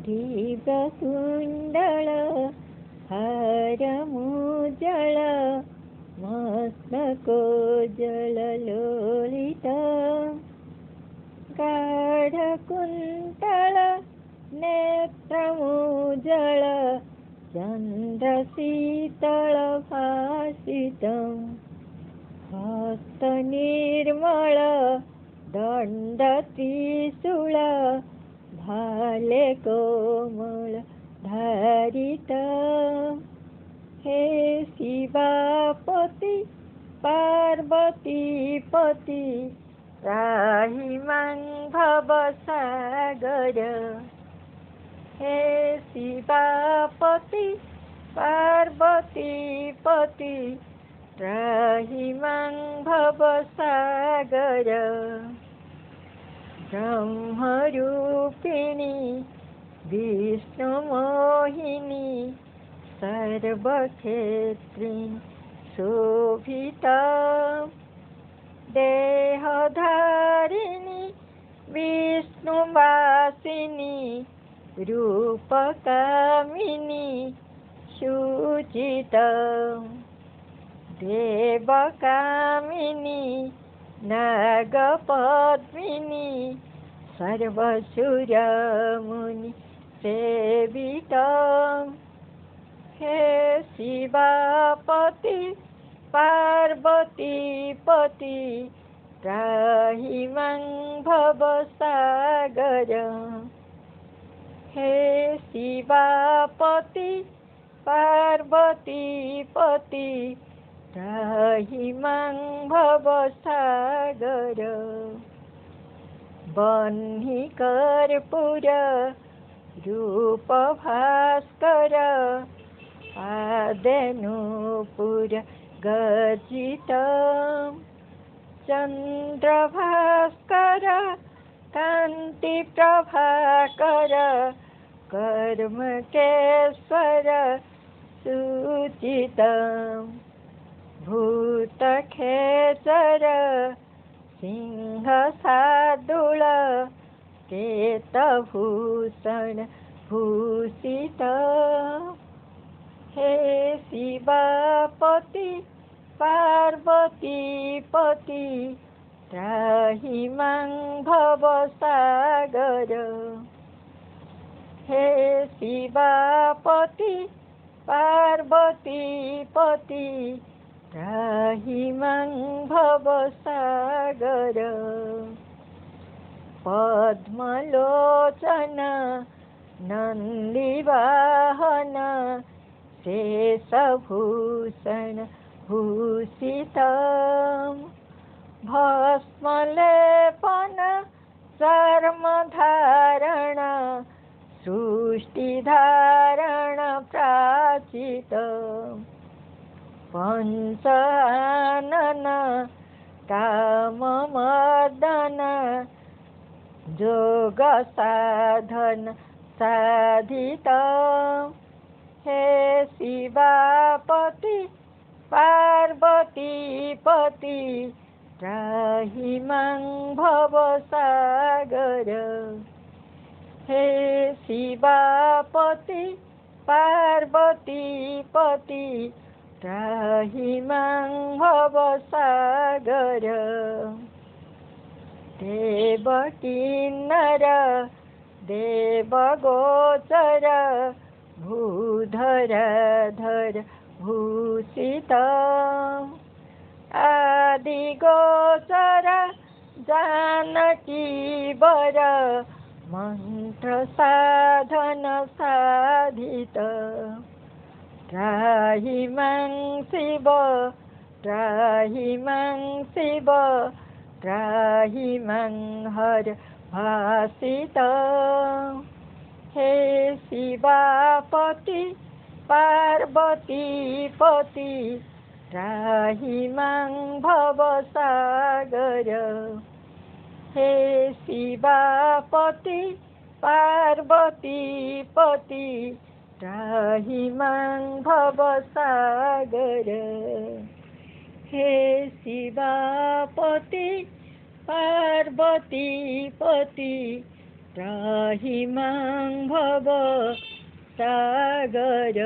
दिव्यकुण्डल हारमुज्जल मस्तकोज्ज्वललोलित गाढकुन्तल नेत्रमुज्ज्वल चन्द्रशीतलभासितम् हस्तनिर्मल दण्डत्रिशूल भाले कोमल धारित हे शिवापति पार्वतीपति त्राहि मां भवसागर हे शिवापति पार्वतीपति त्राहि मां भवसागर ब्रह्मरूपिणी विष्णुमोहिनी सर्वक्षेत्रिणी शोभिता देहधारिणी विष्णुवासिनी रूपकामिनी शुचिता देवकामिनी नागपद्मिनी सर्वसुरमुनि सेविता हे शिवापति पार्वतीपति त्राहि मां भवसागर हे शिवापति पार्वतीपति त्राहि मां भवसागर बह्नि कर्पूर रूपभास्कर आदेनूपुर गर्जित चन्द्रभास्कर कान्तिप्रभाकर कर्मकेश्वर सूचित भूतखेचर सिंहशार्दूल केतभूषण भूषित हे शिवापति पार्वतीपति त्राहि मां भवसागर हे शिवापति पार्वतीपति त्राहि मां भवसागर पद्मलोचन नन्दिवाहन शेषभूषण भूषित भस्मलेपन चर्मधारण सृष्टिधारण प्राचित पंचानन काममर्दन जोग साधन साधित हे शिवापति पार्वतीपति त्राहि मां भवसागर हे शिवापति पार्वतीपति त्राहि मां भवसागर देवकिन्नर देवगोचर भूधरधर भूषित आदिगोचर जानकीवर मंत्र साधन साधित त्राहि मां शिव त्राहि मां शिव त्राहि मां हर भासित हे शिवापति पार्वतीपति त्राहि मां भवसागर हे शिवापति पार्वतीपति त्राहि मां भवसागर हे शिवापति पार्वतीपति त्राहि मां भव सागर